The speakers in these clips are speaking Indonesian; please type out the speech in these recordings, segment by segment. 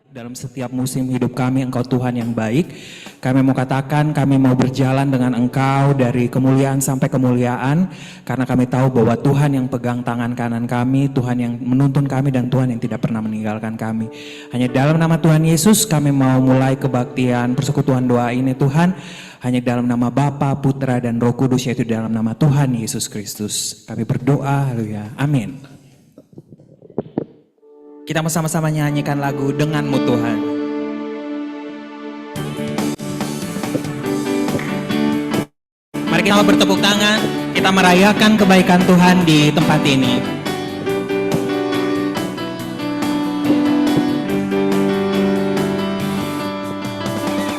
Dalam setiap musim hidup kami, Engkau Tuhan yang baik. Kami mau katakan, kami mau berjalan dengan Engkau dari kemuliaan sampai kemuliaan. Karena kami tahu bahwa Tuhan yang pegang tangan kanan kami, Tuhan yang menuntun kami, dan Tuhan yang tidak pernah meninggalkan kami. Hanya dalam nama Tuhan Yesus kami mau mulai kebaktian persekutuan doa ini Tuhan. Hanya dalam nama Bapa, Putra, dan Roh Kudus, yaitu dalam nama Tuhan Yesus Kristus. Kami berdoa, haleluya, amin. Kita mau sama-sama nyanyikan lagu Denganmu Tuhan. Mari kita bertepuk tangan, kita merayakan kebaikan Tuhan di tempat ini.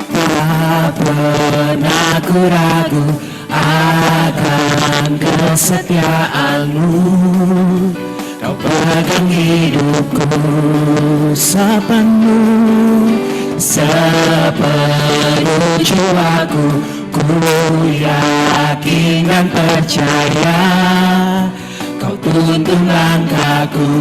Tak pernah ku ragu akan kesetiaan-Mu. Kau pegang hidupku sepenuh jiwaku. Ku yakin dan percaya Kau tuntun langkahku.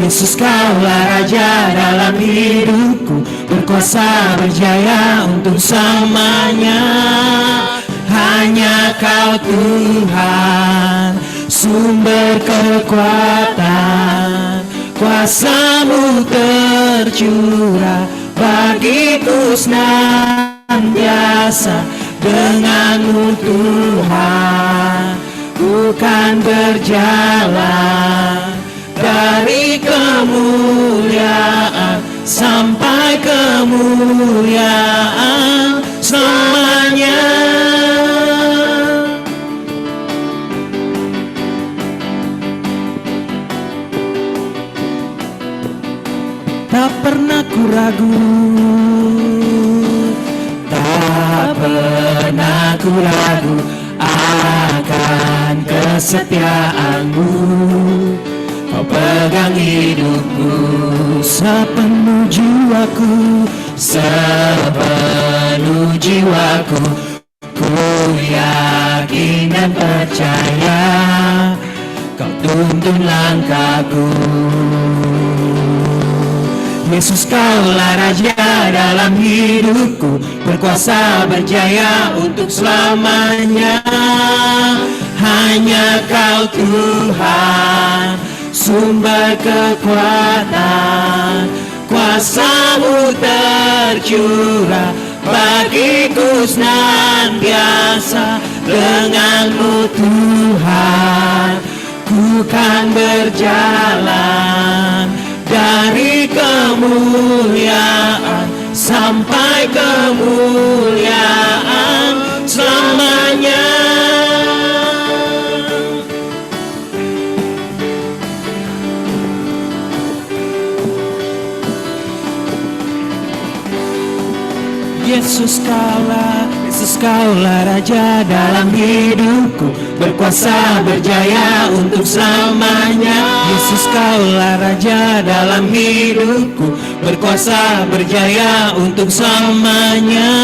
Yesus, Kaulah Raja dalam hidupku, berkuasa berjaya untuk selamanya. Hanya Kau Tuhan, sumber kekuatan, kuasa-Mu tercurah bagiku senantiasa. Denganmu Tuhan, ku kan berjalan dari kemuliaan sampai kemuliaan selamanya. Tak pernah ku ragu, tak pernah ku ragu akan kesetiaan-Mu. Kau pegang hidupku sepenuh jiwaku, sepenuh jiwaku. Ku yakin dan percaya Kau tuntun langkahku. Yesus, Kaulah Raja dalam hidupku, berkuasa berjaya untuk selamanya. Hanya Kau Tuhan, sumber kekuatan, kuasa-Mu tercurah bagiku senantiasa. Denganmu Tuhan, ku kan berjalan dari kemuliaan sampai kemuliaan selamanya. Yesus, Kaulah Raja dalam hidupku, berkuasa berjaya untuk selamanya. Yesus, Kaulah Raja dalam hidupku, berkuasa berjaya untuk selamanya.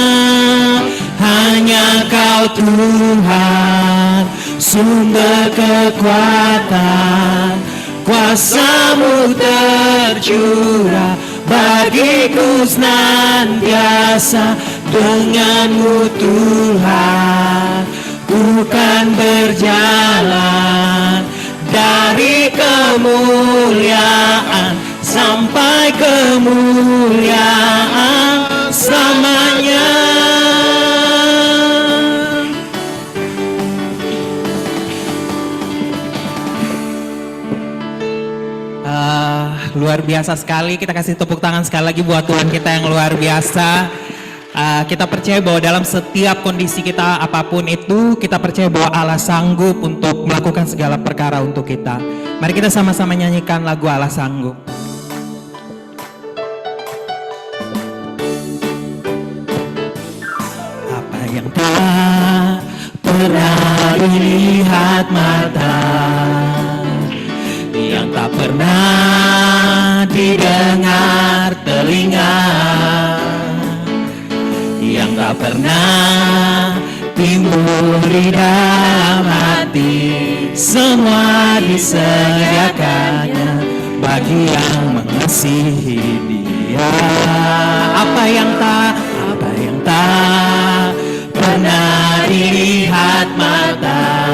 Hanya Kau Tuhan, sumber kekuatan, kuasa-Mu tercurah bagiku senantiasa. Denganmu Tuhan, ku kan berjalan dari kemuliaan sampai kemuliaan selamanya. Luar biasa sekali. Kita kasih tepuk tangan sekali lagi buat Tuhan kita yang luar biasa. Kita percaya bahwa dalam setiap kondisi kita apapun itu, kita percaya bahwa Allah sanggup untuk melakukan segala perkara untuk kita. Mari kita sama-sama nyanyikan lagu Allah Sanggup. Apa yang tak pernah dilihat mata, yang tak pernah didengar telinga, yang tak pernah timbul di dalam hati, semua disediakannya bagi yang mengasihi mengasihi Dia. Apa yang tak pernah dilihat mata,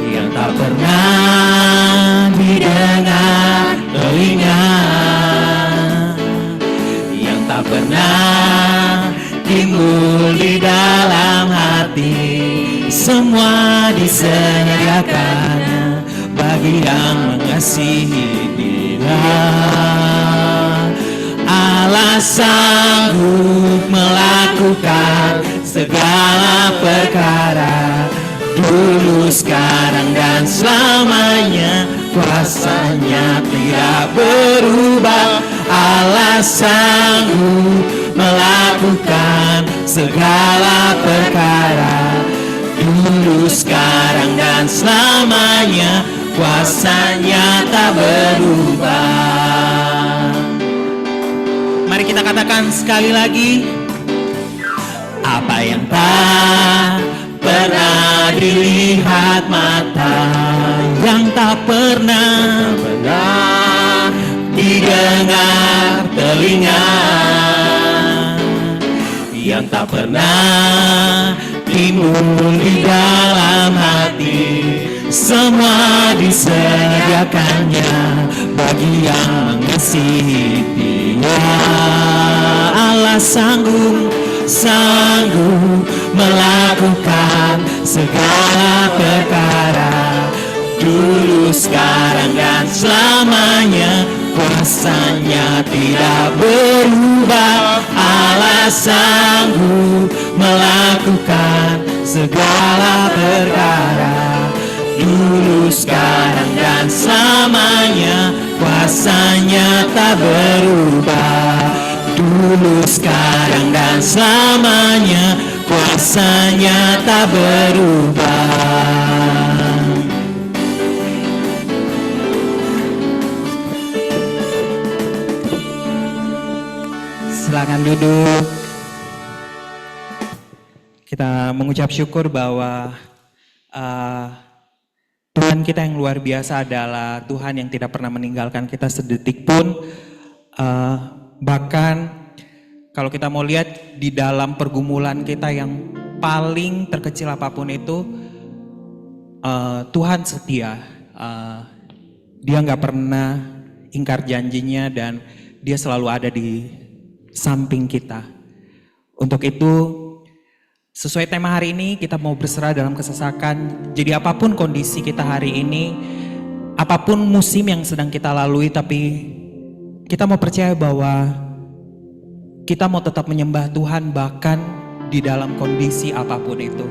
yang tak pernah didengar telinga, yang tak pernah timbul di dalam hati, semua disediakannya bagi yang mengasihi Dia. Allah sanggup melakukan segala perkara, dulu, sekarang, dan selamanya. Kuasa-Nya tidak berubah. Allah sanggup melakukan segala perkara, dulu, sekarang, dan selamanya. Kuasa-Nya tak berubah. Mari kita katakan sekali lagi. Apa yang tak pernah dilihat mata, yang tak pernah didengar telinga, yang tak pernah timbul di dalam hati, semua disediakannya bagi yang mengasihi Dia. Allah sanggup melakukan segala perkara, dulu, sekarang, dan selamanya. Kuasa-Nya tidak berubah. Allah sanggup melakukan segala perkara, dulu, sekarang, dan selamanya. Kuasa-Nya tak berubah. Dulu, sekarang, dan selamanya. Kuasa-Nya tak berubah. Silakan duduk. Kita mengucap syukur bahwa Tuhan kita yang luar biasa adalah Tuhan yang tidak pernah meninggalkan kita sedetik pun. Bahkan kalau kita mau lihat di dalam pergumulan kita yang paling terkecil apapun itu, Tuhan setia. Dia nggak pernah ingkar janjinya dan Dia selalu ada di samping kita. Untuk itu, sesuai tema hari ini, kita mau berserah dalam kesesakan. Jadi apapun kondisi kita hari ini, apapun musim yang sedang kita lalui, tapi kita mau percaya bahwa kita mau tetap menyembah Tuhan bahkan di dalam kondisi apapun itu.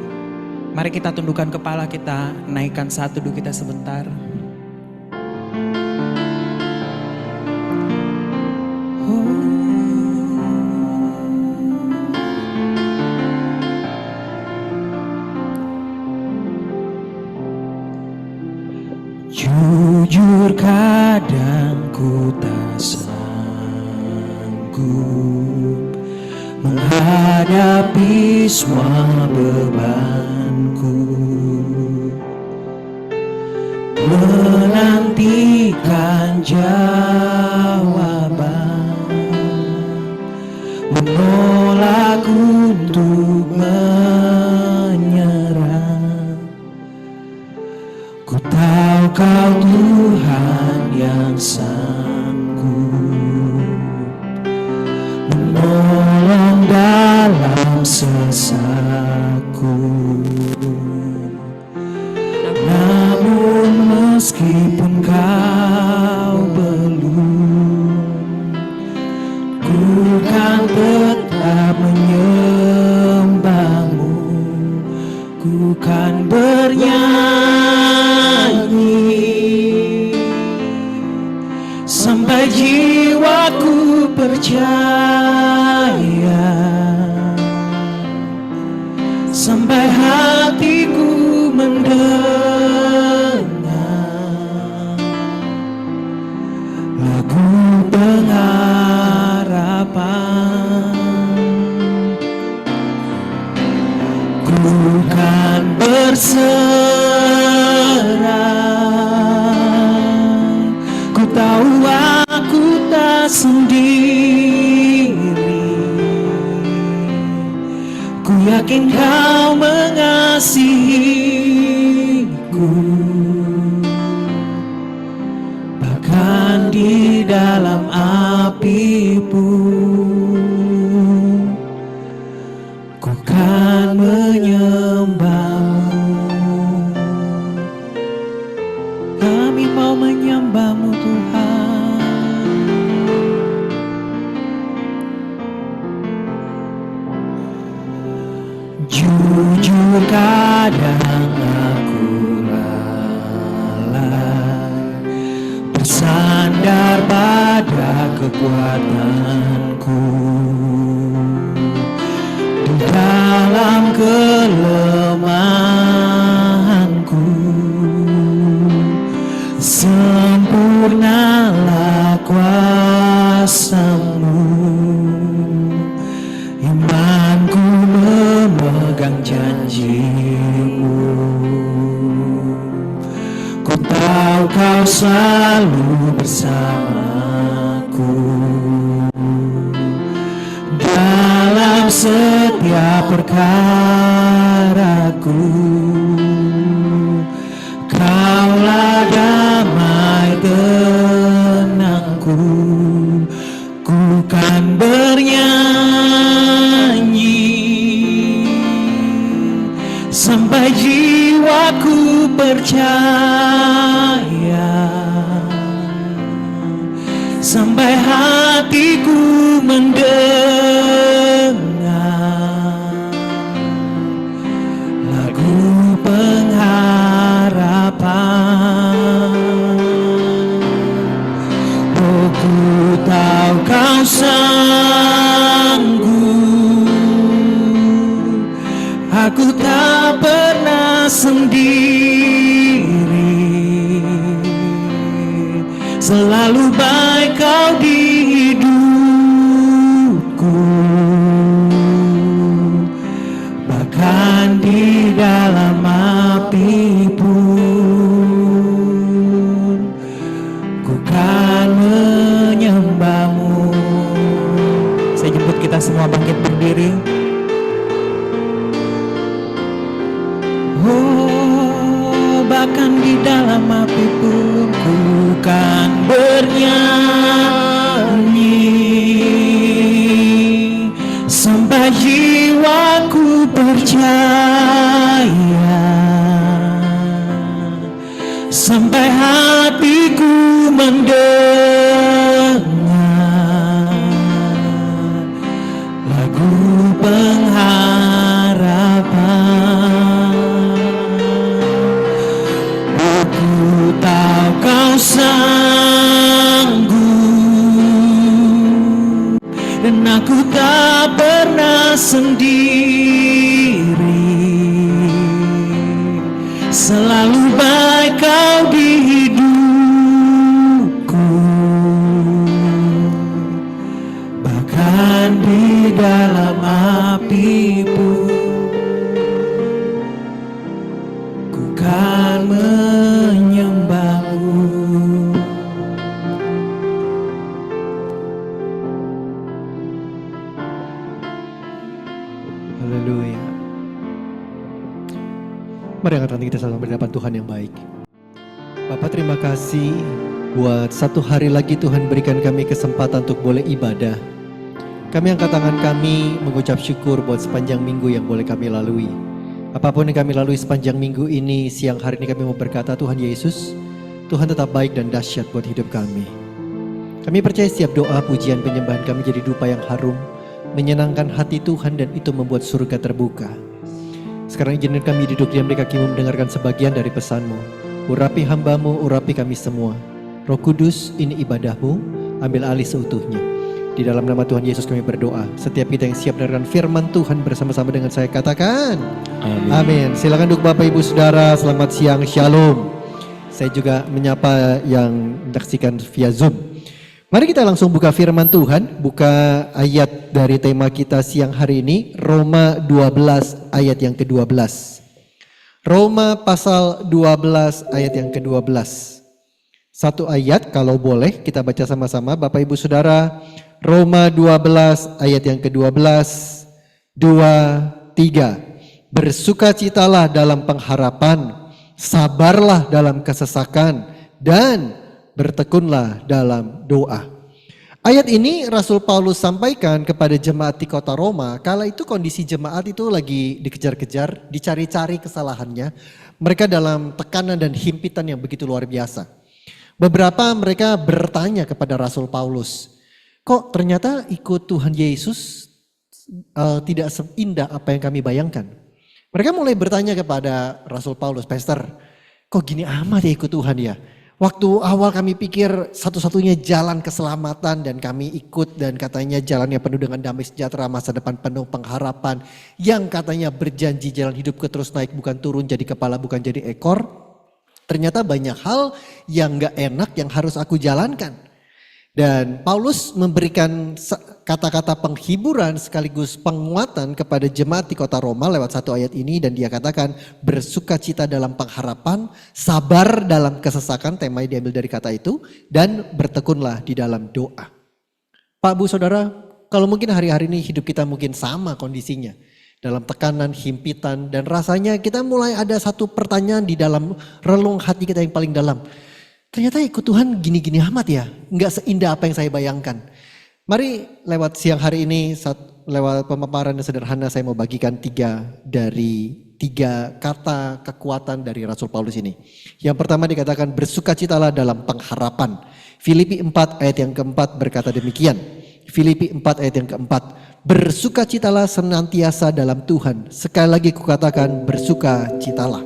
Mari kita tundukkan kepala, kita naikkan saat teduh kita sebentar. Jujur kadang ku tak sanggup menghadapi semua bebanku, menantikan jawaban, menolak untuk menyerah. Ku tahu Kau Tuhan yang sanggup menolong dalam sesakku. Namun meskipun Kau belum, ku kan tetap menyembah-Mu, ku kan bernyanyi sampai jiwaku percaya, sampai hatiku mendengar lagu pengharapan. Ku kan berserah, ku tahu sendiri. Ku yakin Kau mengasihiku, bahkan di dalam api pun ku kan menyembah-Mu. Kami mau menyembah-Mu Tuhan. Jujur kadang aku lalai bersandar pada kekuatanku, di dalam kelemahanku sempurnalah kuasa-Mu. Imanku memegang janji-Mu. Ku tahu Kau selalu bersamaku dalam setiap perkaraku. Kaulah damai tenangku. Ku kan bernyanyi sampai jiwaku percaya, sampai hatiku mendengar lagu pengharapan. Oh, ku tahu Kau sanggup, aku tak pernah sendiri. Selalu baik Kau di hidupku, bahkan di dalam api pun ku kan menyembah-Mu. Saya jemput kita semua bangkit berdiri. Oh, bahkan di dalam api pun ku kan bernyanyi sampai jiwaku percaya, sampai hatiku mendengar lagu pengharapan. Aku tahu Kau sanggup, dan aku tak pernah sendiri. Selalu baik Kau di hidupku, bahkan di dalam api pun ku kan menyembah-Mu. Haleluya. Mari angkat kita sama berhadapan Tuhan yang baik. Bapak, terima kasih buat satu hari lagi Tuhan berikan kami kesempatan untuk boleh ibadah. Kami angkat tangan kami mengucap syukur buat sepanjang minggu yang boleh kami lalui. Apapun yang kami lalui sepanjang minggu ini, siang hari ini kami mau berkata, Tuhan Yesus, Tuhan tetap baik dan dahsyat buat hidup kami. Kami percaya setiap doa, pujian, penyembahan kami jadi dupa yang harum, menyenangkan hati Tuhan, dan itu membuat surga terbuka. Sekarang izinkan kami duduk diam di kaki-Mu mendengarkan sebagian dari pesan-Mu. Urapi hamba-Mu, urapi kami semua. Roh Kudus, ini ibadah-Mu, ambil alih seutuhnya. Di dalam nama Tuhan Yesus kami berdoa. Setiap kita yang siap mendengarkan firman Tuhan bersama-sama dengan saya katakan amin. Amin. Silakan duduk Bapak Ibu Saudara, selamat siang, shalom. Saya juga menyapa yang menyaksikan via Zoom. Mari kita langsung buka firman Tuhan, buka ayat dari tema kita siang hari ini, Roma 12 ayat yang ke-12. Roma pasal 12 ayat yang ke-12. Satu ayat kalau boleh kita baca sama-sama Bapak Ibu Saudara. Roma 12 ayat yang ke-12. 2, 3. Bersukacitalah dalam pengharapan, sabarlah dalam kesesakan, dan bertekunlah dalam doa. Ayat ini Rasul Paulus sampaikan kepada jemaat di kota Roma. Kala itu kondisi jemaat itu lagi dikejar-kejar, dicari-cari kesalahannya. Mereka dalam tekanan dan himpitan yang begitu luar biasa. Beberapa mereka bertanya kepada Rasul Paulus, kok ternyata ikut Tuhan Yesus tidak seindah apa yang kami bayangkan. Mereka mulai bertanya kepada Rasul Paulus, Pastor, kok gini amat ya ikut Tuhan ya? Waktu awal kami pikir satu-satunya jalan keselamatan dan kami ikut dan katanya jalannya penuh dengan damai sejahtera, masa depan penuh pengharapan. Yang katanya berjanji jalan hidup terus naik bukan turun, jadi kepala bukan jadi ekor. Ternyata banyak hal yang gak enak yang harus aku jalankan. Dan Paulus memberikan kata-kata penghiburan sekaligus penguatan kepada jemaat di kota Roma lewat satu ayat ini. Dan dia katakan bersukacita dalam pengharapan, sabar dalam kesesakan, tema yang diambil dari kata itu. Dan bertekunlah di dalam doa. Pak, Bu, Saudara, kalau mungkin hari-hari ini hidup kita mungkin sama kondisinya. Dalam tekanan, himpitan, dan rasanya kita mulai ada satu pertanyaan di dalam relung hati kita yang paling dalam. Ternyata ikut Tuhan gini-gini amat ya, nggak seindah apa yang saya bayangkan. Mari lewat siang hari ini, lewat pemaparan yang sederhana saya mau bagikan 3 kata kekuatan dari Rasul Paulus ini. Yang pertama dikatakan bersukacitalah dalam pengharapan. Filipi 4 ayat yang keempat berkata demikian. Filipi 4 ayat yang keempat, bersukacitalah senantiasa dalam Tuhan. Sekali lagi kukatakan bersukacitalah.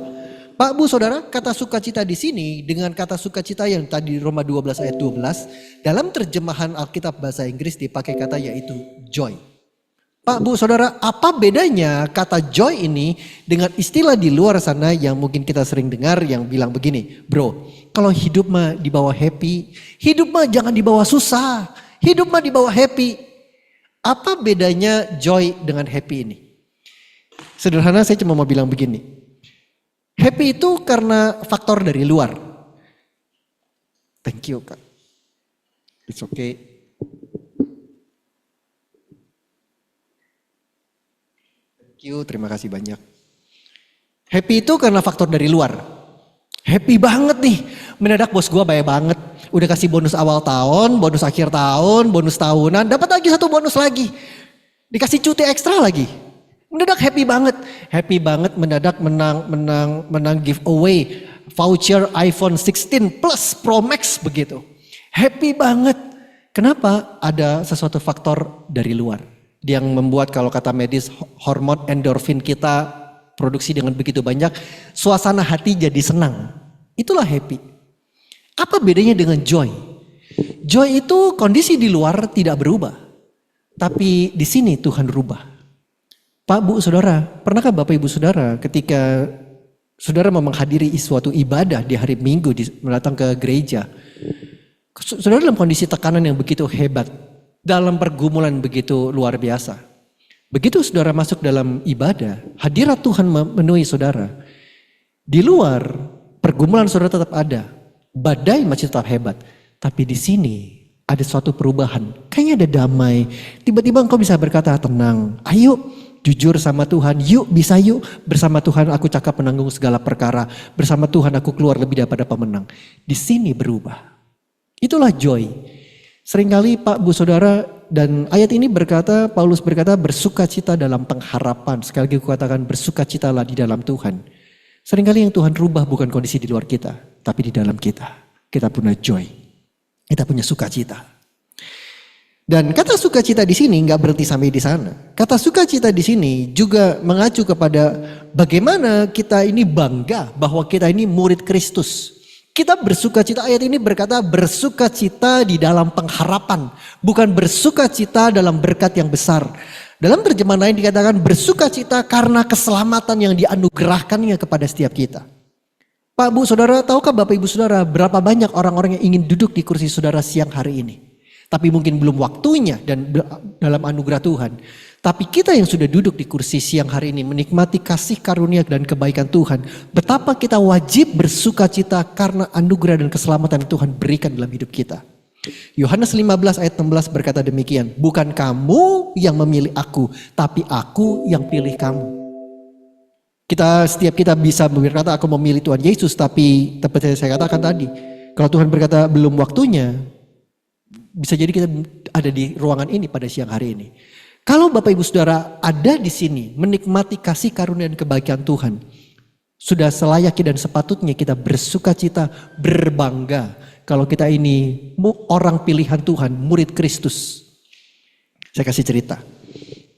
Pak, Bu, Saudara, kata sukacita di sini dengan kata sukacita yang tadi Roma 12 ayat 12 dalam terjemahan Alkitab bahasa Inggris dipakai kata yaitu joy. Pak, Bu, Saudara, apa bedanya kata joy ini dengan istilah di luar sana yang mungkin kita sering dengar yang bilang begini, bro, kalau hidup mah dibawa happy, hidup mah jangan dibawa susah, hidup mah dibawa happy. Apa bedanya joy dengan happy ini? Sederhana saya cuma mau bilang begini. Happy itu karena faktor dari luar. Thank you, Kak. It's okay. Thank you, terima kasih banyak. Happy itu karena faktor dari luar. Happy banget nih, mendadak bos gua baik banget. Udah kasih bonus awal tahun, bonus akhir tahun, bonus tahunan, dapat lagi satu bonus lagi. Dikasih cuti ekstra lagi. Mendadak happy banget mendadak menang giveaway voucher iPhone 16 Plus Pro Max begitu. Happy banget. Kenapa? Ada sesuatu faktor dari luar yang membuat kalau kata medis hormon endorfin kita produksi dengan begitu banyak, suasana hati jadi senang. Itulah happy. Apa bedanya dengan joy? Joy itu kondisi di luar tidak berubah. Tapi di sini Tuhan rubah. Pak, Bu, Saudara, pernahkah Bapak Ibu Saudara ketika Saudara mau menghadiri suatu ibadah di hari Minggu, datang ke gereja, Saudara dalam kondisi tekanan yang begitu hebat, dalam pergumulan begitu luar biasa. Begitu Saudara masuk dalam ibadah, hadirat Tuhan memenuhi Saudara. Di luar, pergumulan Saudara tetap ada, badai masih tetap hebat, tapi di sini ada suatu perubahan, kayaknya ada damai. Tiba-tiba engkau bisa berkata tenang, ayo jujur sama Tuhan, yuk bisa yuk bersama Tuhan aku cakap menanggung segala perkara, bersama Tuhan aku keluar lebih daripada pemenang. Di sini berubah. Itulah joy. Seringkali Pak, Bu, Saudara, dan ayat ini berkata, Paulus berkata bersukacita dalam pengharapan. Sekali lagi kukatakan bersukacitalah di dalam Tuhan. Seringkali yang Tuhan rubah bukan kondisi di luar kita, tapi di dalam kita. Kita punya joy. Kita punya sukacita. Dan kata sukacita di sini nggak berhenti sampai di sana. Kata sukacita di sini juga mengacu kepada bagaimana kita ini bangga bahwa kita ini murid Kristus. Kita bersukacita, ayat ini berkata bersukacita di dalam pengharapan, bukan bersukacita dalam berkat yang besar. Dalam terjemahan lain dikatakan bersukacita karena keselamatan yang dianugerahkannya kepada setiap kita. Pak, Bu, Saudara, tahukah Bapak Ibu Saudara berapa banyak orang-orang yang ingin duduk di kursi Saudara siang hari ini? Tapi mungkin belum waktunya dan dalam anugerah Tuhan. Tapi kita yang sudah duduk di kursi siang hari ini menikmati kasih karunia dan kebaikan Tuhan. Betapa kita wajib bersuka cita karena anugerah dan keselamatan yang Tuhan berikan dalam hidup kita. Yohanes 15 ayat 16 berkata demikian. Bukan kamu yang memilih aku, tapi aku yang pilih kamu. Setiap kita bisa berkata aku memilih Tuhan Yesus. Tapi saya katakan tadi, kalau Tuhan berkata belum waktunya, bisa jadi kita ada di ruangan ini pada siang hari ini. Kalau Bapak Ibu Saudara ada di sini menikmati kasih karunia dan kebaikan Tuhan, sudah selayaknya dan sepatutnya kita bersuka cita, berbangga kalau kita ini orang pilihan Tuhan, murid Kristus. Saya kasih cerita,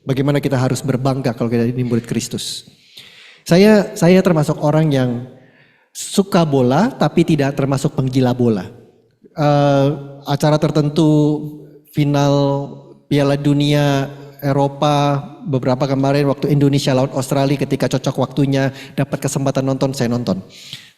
bagaimana kita harus berbangga kalau kita ini murid Kristus. Saya termasuk orang yang suka bola tapi tidak termasuk penggila bola. Acara tertentu, final Piala Dunia Eropa beberapa kemarin waktu Indonesia lawan Australia, ketika cocok waktunya dapat kesempatan nonton, saya nonton.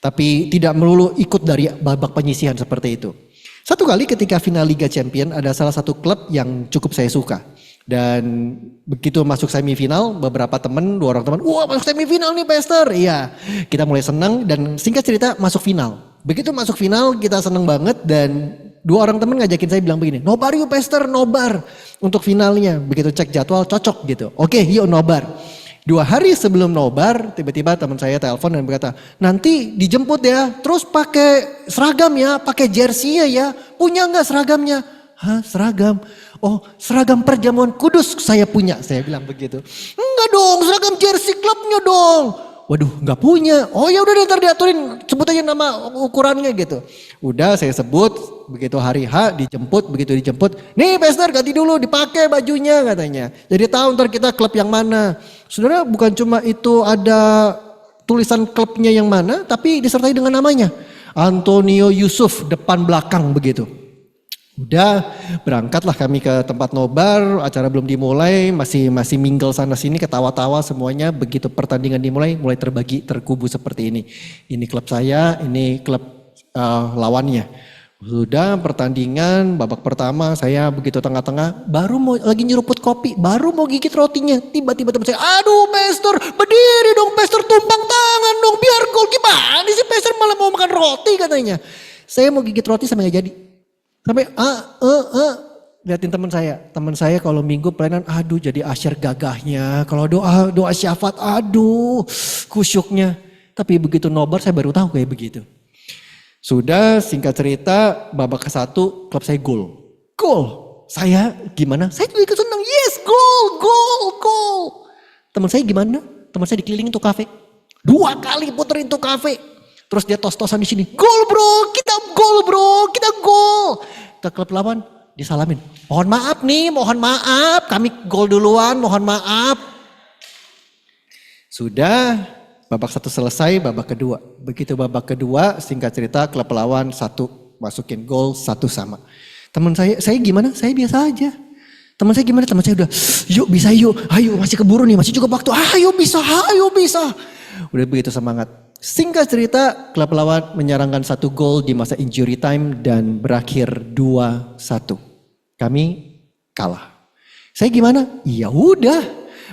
Tapi tidak melulu ikut dari babak penyisihan seperti itu. Satu kali ketika final Liga Champion ada salah satu klub yang cukup saya suka. Dan begitu masuk semifinal, beberapa teman, 2 orang teman, wah masuk semifinal nih Pastor. Iya, kita mulai senang dan singkat cerita masuk final. Begitu masuk final kita senang banget dan 2 orang teman ngajakin saya bilang begini, nobar yuk Pastor, nobar untuk finalnya. Begitu cek jadwal cocok gitu. Oke, yuk nobar. 2 hari sebelum nobar tiba-tiba teman saya telepon dan berkata, nanti dijemput ya, terus pakai seragam ya, pakai jersey ya. Punya nggak seragamnya? Hah, seragam? Oh, seragam Perjamuan Kudus saya punya. Saya bilang begitu. Enggak dong, seragam jersey klubnya dong. Waduh, nggak punya. Oh ya udah ntar diaturin, sebut aja nama ukurannya gitu. Udah saya sebut, begitu hari H dijemput, begitu dijemput. Nih Pastor ganti dulu, dipakai bajunya katanya. Jadi tahu ntar kita klub yang mana. Saudara, bukan cuma itu ada tulisan klubnya yang mana, tapi disertai dengan namanya. Antonio Yusuf, depan belakang begitu. Udah berangkatlah kami ke tempat nobar, acara belum dimulai, masih mingle sana sini, ketawa-tawa semuanya. Begitu pertandingan dimulai, mulai terbagi, terkubu seperti ini. Ini klub saya, ini klub lawannya. Sudah pertandingan babak pertama, saya begitu tengah-tengah, baru mau lagi nyeruput kopi, baru mau gigit rotinya, tiba-tiba teman saya, aduh Pastor, berdiri dong Pastor, tumpang tangan dong, biar gol. Gimana sih Pastor malah mau makan roti katanya. Saya mau gigit roti sampai gak jadi. Sampai liatin teman saya kalau minggu pelayanan, aduh jadi asyir gagahnya, kalau doa syafaat, aduh kusyuknya. Tapi begitu nobar saya baru tahu kayak begitu. Sudah singkat cerita babak ke-1 klub saya gol. Saya gimana? Saya juga ikut senang, yes gol. Teman saya gimana? Teman saya dikelilingin tuh kafe. 2 kali puterin tuh kafe. Terus dia tos-tosan di sini. Gol bro, kita gol. Ke klub lawan disalamin. Mohon maaf, kami gol duluan, mohon maaf. Sudah babak 1 selesai, babak kedua. Begitu babak kedua, singkat cerita klub lawan 1 masukin gol, 1 sama. Teman saya gimana? Saya biasa aja. Teman saya gimana? Teman saya udah, yuk bisa yuk, ayo masih keburu nih, masih cukup waktu, ayo bisa. Udah begitu semangat. Singkat cerita, klub lawan menyerangkan 1 gol di masa injury time dan berakhir 2-1. Kami kalah. Saya gimana? Ya udah.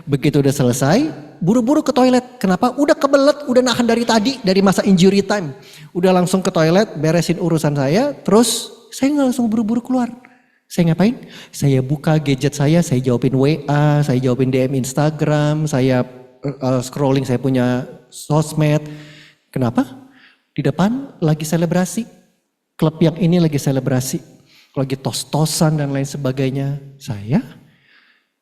Begitu udah selesai, buru-buru ke toilet. Kenapa? Udah kebelet, udah nahan dari tadi, dari masa injury time. Udah langsung ke toilet, beresin urusan saya, terus saya nggak langsung buru-buru keluar. Saya ngapain? Saya buka gadget saya jawabin WA, saya jawabin DM Instagram, saya scrolling saya punya sosmed. Kenapa? Di depan lagi selebrasi. Klub yang ini lagi selebrasi. Lagi tos-tosan dan lain sebagainya. Saya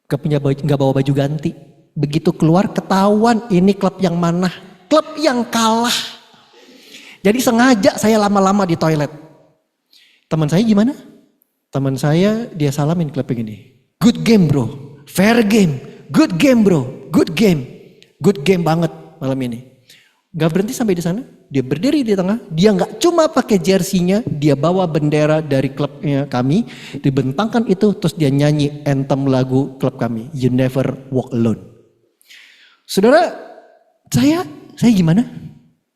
gak bawa baju ganti. Begitu keluar ketahuan ini klub yang mana. Klub yang kalah. Jadi sengaja saya lama-lama di toilet. Teman saya gimana? Teman saya dia salamin klub yang ini. Good game bro. Fair game. Good game bro. Good game. Good game banget malam ini. Gak berhenti sampai di sana, dia berdiri di tengah, dia gak cuma pakai jersey-nya, dia bawa bendera dari klubnya kami, dibentangkan itu, terus dia nyanyi anthem lagu klub kami, You Never Walk Alone. Saudara, saya gimana?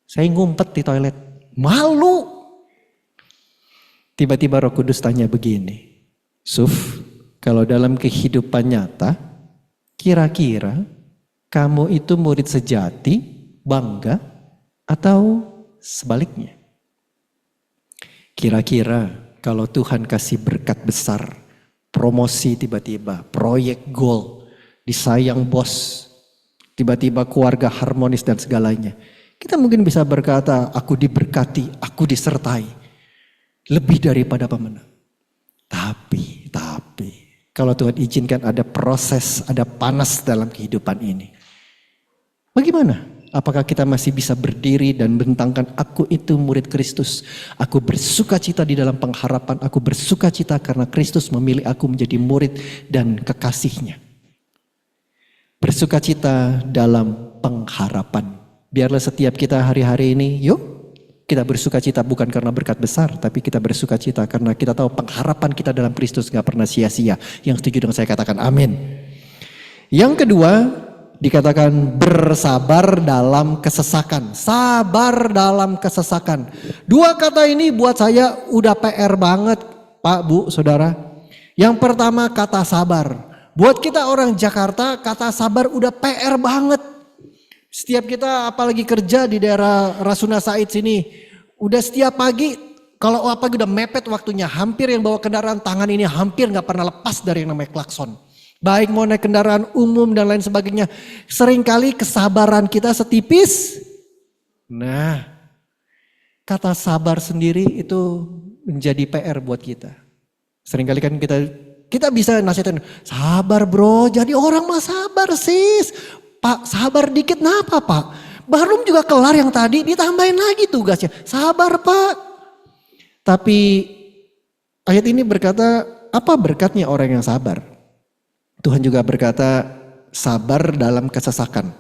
Saya ngumpet di toilet, malu. Tiba-tiba Roh Kudus tanya begini, Suf, kalau dalam kehidupan nyata, Kira-kira kamu itu murid sejati, bangga, atau sebaliknya? Kira-kira kalau Tuhan kasih berkat besar, promosi tiba-tiba, proyek goal, disayang bos, tiba-tiba keluarga harmonis dan segalanya. Kita mungkin bisa berkata, aku diberkati, aku disertai. Lebih daripada pemenang. Tapi, kalau Tuhan izinkan ada proses, ada panas dalam kehidupan ini. Bagaimana? Apakah kita masih bisa berdiri dan bentangkan, aku itu murid Kristus. Aku bersuka cita di dalam pengharapan. Aku bersuka cita karena Kristus memilih aku menjadi murid dan kekasihnya. Bersuka cita dalam pengharapan. Biarlah setiap kita hari-hari ini, yuk kita bersuka cita bukan karena berkat besar, tapi kita bersuka cita karena kita tahu pengharapan kita dalam Kristus gak pernah sia-sia. Yang setuju dengan saya katakan amin. Yang kedua, dikatakan bersabar dalam kesesakan. Sabar dalam kesesakan. Dua kata ini buat saya udah PR banget, Pak, Bu, Saudara. Yang pertama kata sabar. Buat kita orang Jakarta, kata sabar udah PR banget. Setiap kita apalagi kerja di daerah Rasuna Said sini, udah setiap pagi kalau pagi udah mepet waktunya, hampir yang bawa kendaraan tangan ini hampir gak pernah lepas dari yang namanya klakson. Baik mau naik kendaraan umum dan lain sebagainya. Seringkali kesabaran kita setipis. Nah, kata sabar sendiri itu menjadi PR buat kita. Seringkali kan kita bisa nasihatin, sabar bro, jadi orang mah sabar sis. Pak, sabar dikit, kenapa Pak? Baru juga kelar yang tadi, ditambahin lagi tugasnya. Sabar Pak. Tapi ayat ini berkata, apa berkatnya orang yang sabar? Tuhan juga berkata, sabar dalam kesesakan.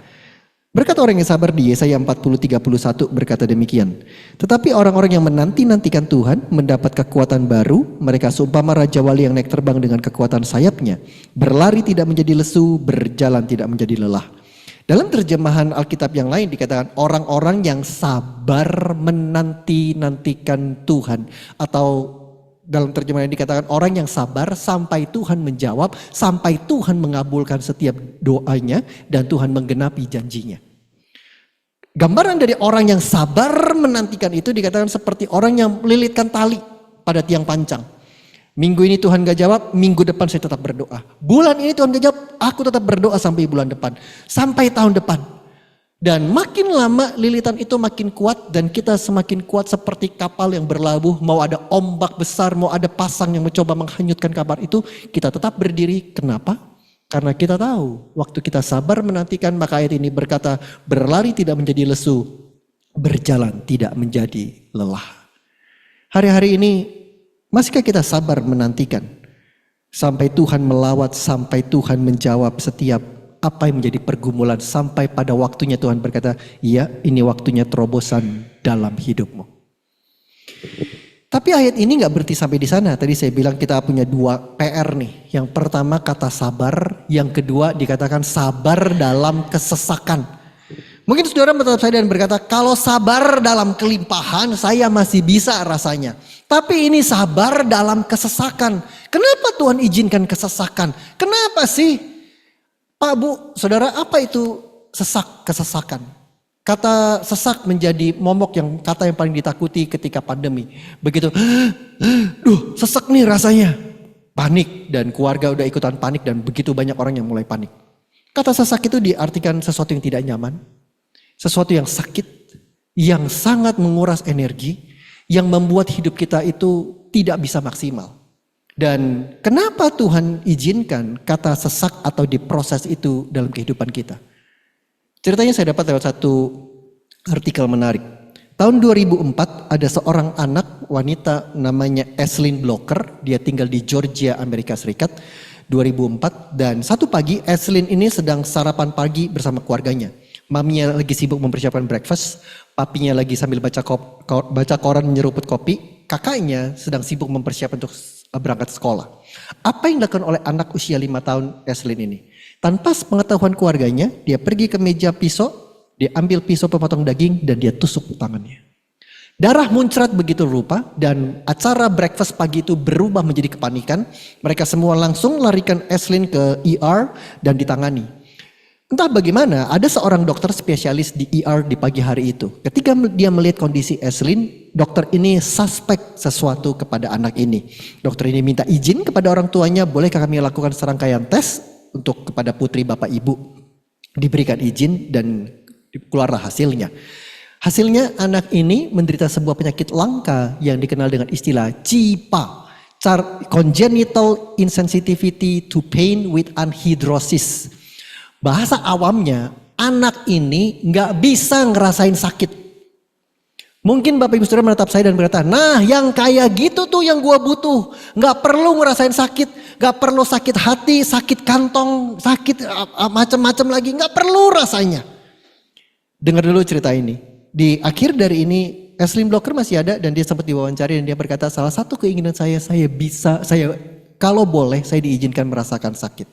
Berkat orang yang sabar di Yesaya 40:31 berkata demikian. Tetapi orang-orang yang menanti-nantikan Tuhan mendapat kekuatan baru. Mereka seumpama Raja Wali yang naik terbang dengan kekuatan sayapnya. Berlari tidak menjadi lesu, berjalan tidak menjadi lelah. Dalam terjemahan Alkitab yang lain dikatakan orang-orang yang sabar menanti-nantikan Tuhan. Atau dalam terjemahan dikatakan orang yang sabar sampai Tuhan menjawab, sampai Tuhan mengabulkan setiap doanya dan Tuhan menggenapi janjinya. Gambaran dari orang yang sabar menantikan itu dikatakan seperti orang yang melilitkan tali pada tiang pancang. Minggu ini Tuhan gak jawab, minggu depan saya tetap berdoa. Bulan ini Tuhan gak jawab, aku tetap berdoa sampai bulan depan. Sampai tahun depan. Dan makin lama lilitan itu makin kuat dan kita semakin kuat seperti kapal yang berlabuh. Mau ada ombak besar, mau ada pasang yang mencoba menghanyutkan kapal itu, kita tetap berdiri. Kenapa? Karena kita tahu waktu kita sabar menantikan, maka ayat ini berkata berlari tidak menjadi lesu, berjalan tidak menjadi lelah. Hari-hari ini masihkah kita sabar menantikan sampai Tuhan melawat, sampai Tuhan menjawab setiap apa yang menjadi pergumulan, sampai pada waktunya Tuhan berkata, iya ini waktunya terobosan dalam hidupmu. Tapi ayat ini gak berhenti sampai di sana. Tadi saya bilang kita punya dua PR nih. Yang pertama kata sabar, yang kedua dikatakan sabar dalam kesesakan. Mungkin saudara menatap saya dan berkata, kalau sabar dalam kelimpahan saya masih bisa rasanya. Tapi ini sabar dalam kesesakan. Kenapa Tuhan izinkan kesesakan? Kenapa sih? Pak, Bu, saudara, apa itu kesesakan? Kata sesak menjadi momok yang kata yang paling ditakuti ketika pandemi. Begitu, sesak nih rasanya. Panik dan keluarga udah ikutan panik dan begitu banyak orang yang mulai panik. Kata sesak itu diartikan sesuatu yang tidak nyaman. Sesuatu yang sakit, yang sangat menguras energi, yang membuat hidup kita itu tidak bisa maksimal. Dan kenapa Tuhan izinkan kata sesak atau diproses itu dalam kehidupan kita? Ceritanya saya dapat lewat satu artikel menarik. Tahun 2004 ada seorang anak wanita namanya Aislinn Blocker. Dia tinggal di Georgia, Amerika Serikat. 2004 dan satu pagi Aislinn ini sedang sarapan pagi bersama keluarganya. Maminya lagi sibuk mempersiapkan breakfast, papinya lagi sambil baca koran menyeruput kopi, kakaknya sedang sibuk mempersiapkan untuk berangkat sekolah. Apa yang dilakukan oleh anak usia 5 tahun Aislinn ini? Tanpa pengetahuan keluarganya, dia pergi ke meja pisau, dia ambil pisau pemotong daging dan dia tusuk tangannya. Darah muncrat begitu rupa dan acara breakfast pagi itu berubah menjadi kepanikan. Mereka semua langsung larikan Eslin ke ER dan ditangani. Entah bagaimana, ada seorang dokter spesialis di ER di pagi hari itu. Ketika dia melihat kondisi Eslin, dokter ini suspek sesuatu kepada anak ini. Dokter ini minta izin kepada orang tuanya, bolehkah kami lakukan serangkaian tes untuk kepada putri bapak ibu. Diberikan izin dan keluarlah hasilnya. Hasilnya anak ini menderita sebuah penyakit langka yang dikenal dengan istilah CIPA. Congenital insensitivity to pain with anhidrosis. Bahasa awamnya, anak ini nggak bisa ngerasain sakit. Mungkin Bapak Ibu Saudara menatap saya dan berkata, nah yang kayak gitu tuh yang gua butuh. Nggak perlu ngerasain sakit, nggak perlu sakit hati, sakit kantong, sakit macam-macam lagi, nggak perlu rasanya. Dengar dulu cerita ini. Di akhir dari ini, Eslin Blocker masih ada dan dia sempat diwawancari dan dia berkata, salah satu keinginan saya kalau boleh saya diizinkan merasakan sakit.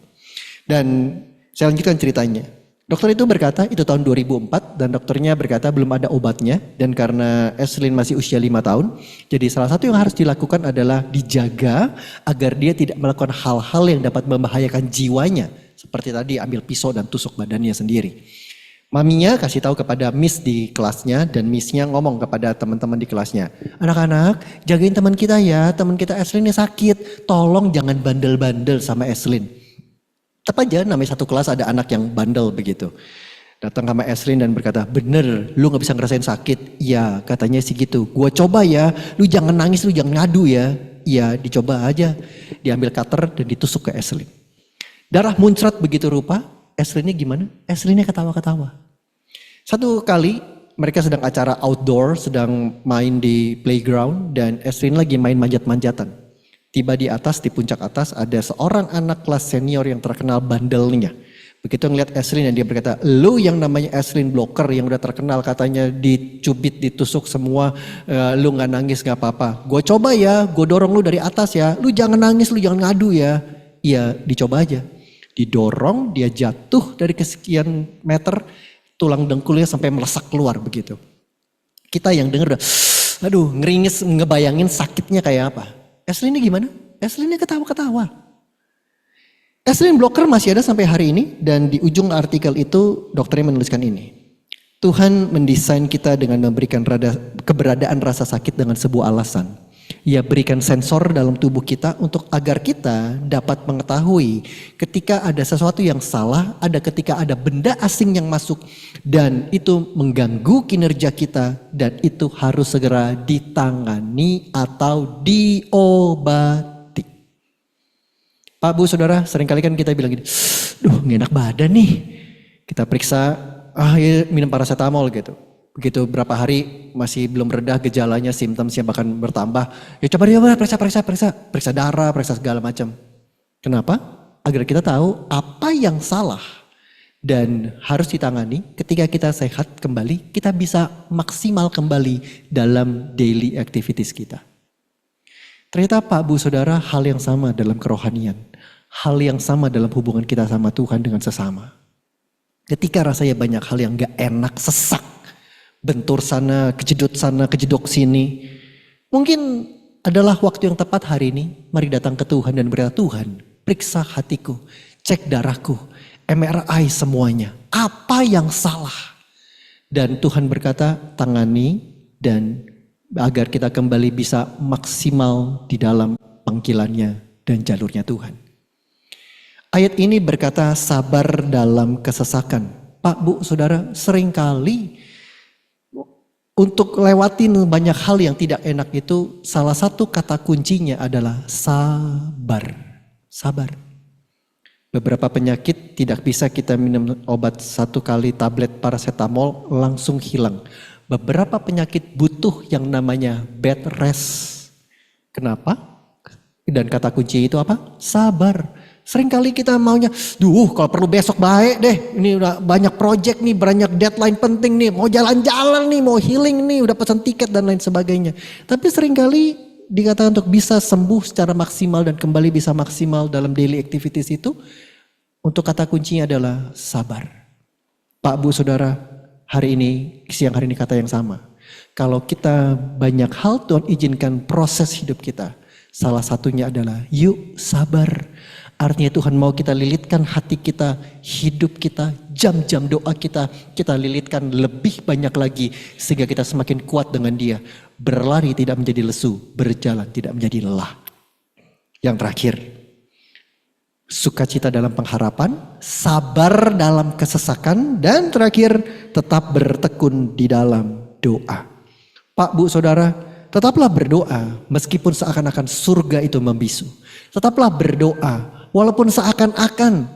Dan saya lanjutkan ceritanya. Dokter itu berkata, itu tahun 2004 dan dokternya berkata belum ada obatnya. Dan karena Eslin masih usia 5 tahun, jadi salah satu yang harus dilakukan adalah dijaga agar dia tidak melakukan hal-hal yang dapat membahayakan jiwanya. Seperti tadi ambil pisau dan tusuk badannya sendiri. Maminya kasih tahu kepada Miss di kelasnya dan Missnya ngomong kepada teman-teman di kelasnya. Anak-anak jagain teman kita ya, teman kita Eslin ini sakit. Tolong jangan bandel-bandel sama Eslin. Tetap aja namanya satu kelas ada anak yang bandel begitu. Datang sama Eslin dan berkata, bener lu gak bisa ngerasain sakit. Iya katanya sih gitu. Gua coba ya, lu jangan nangis, lu jangan ngadu ya. Iya dicoba aja. Diambil cutter dan ditusuk ke Eslin. Darah muncrat begitu rupa. Eslinnya gimana? Eslinnya ketawa-ketawa. Satu kali mereka sedang acara outdoor, sedang main di playground dan Eslin lagi main manjat-manjatan. Tiba di atas, di puncak atas ada seorang anak kelas senior yang terkenal bandelnya. Begitu ngeliat Eslin dan dia berkata, lu yang namanya Eslin Blocker yang udah terkenal katanya dicubit, ditusuk semua, lu gak nangis gak apa-apa. Gue coba ya, gue dorong lu dari atas ya, lu jangan nangis, lu jangan ngadu ya. Iya dicoba aja. Didorong, dia jatuh dari kesekian meter, tulang dengkulnya sampai melesak keluar begitu. Kita yang denger udah, aduh ngeringis ngebayangin sakitnya kayak apa. Eslin ini gimana? Eslin ini ketawa-ketawa. Eslin Blocker masih ada sampai hari ini dan di ujung artikel itu dokternya menuliskan ini. Tuhan mendesain kita dengan memberikan keberadaan rasa sakit dengan sebuah alasan. Ia berikan sensor dalam tubuh kita untuk agar kita dapat mengetahui ketika ada sesuatu yang salah, ketika ada benda asing yang masuk dan itu mengganggu kinerja kita dan itu harus segera ditangani atau diobati. Pak Bu Saudara, seringkali kan kita bilang gini, duh gak enak badan nih. Kita periksa, ya minum paracetamol gitu. Begitu berapa hari masih belum reda gejalanya, simptomnya bahkan bertambah. Ya coba dia periksa darah, periksa segala macam. Kenapa? Agar kita tahu apa yang salah dan harus ditangani. Ketika kita sehat kembali, kita bisa maksimal kembali dalam daily activities kita. Ternyata Pak Bu Saudara, hal yang sama dalam kerohanian. Hal yang sama dalam hubungan kita sama Tuhan dengan sesama. Ketika rasanya banyak hal yang gak enak, sesak. Bentur sana, kejedok sini. Mungkin adalah waktu yang tepat hari ini. Mari datang ke Tuhan dan berkata, Tuhan periksa hatiku, cek darahku, MRI semuanya. Apa yang salah? Dan Tuhan berkata, tangani dan agar kita kembali bisa maksimal di dalam panggilannya dan jalurnya Tuhan. Ayat ini berkata sabar dalam kesesakan. Pak Bu Saudara, seringkali untuk lewatin banyak hal yang tidak enak itu salah satu kata kuncinya adalah sabar. Sabar. Beberapa penyakit tidak bisa kita minum obat 1 kali tablet paracetamol langsung hilang. Beberapa penyakit butuh yang namanya bed rest. Kenapa? Dan kata kunci itu apa? Sabar. Seringkali kita maunya, kalau perlu besok baik deh. Ini udah banyak project nih, banyak deadline penting nih. Mau jalan-jalan nih, mau healing nih, udah pesan tiket dan lain sebagainya. Tapi seringkali dikatakan untuk bisa sembuh secara maksimal dan kembali bisa maksimal dalam daily activities itu. Untuk kata kuncinya adalah sabar. Pak Bu Saudara, siang hari ini kata yang sama. Kalau kita banyak hal Tuhan izinkan proses hidup kita. Salah satunya adalah yuk sabar. Artinya Tuhan mau kita lilitkan hati kita, hidup kita, jam-jam doa kita lilitkan lebih banyak lagi. Sehingga kita semakin kuat dengan Dia. Berlari tidak menjadi lesu, berjalan tidak menjadi lelah. Yang terakhir, sukacita dalam pengharapan, sabar dalam kesesakan, dan terakhir tetap bertekun di dalam doa. Pak, Bu, Saudara, tetaplah berdoa meskipun seakan-akan surga itu membisu. Tetaplah berdoa walaupun seakan-akan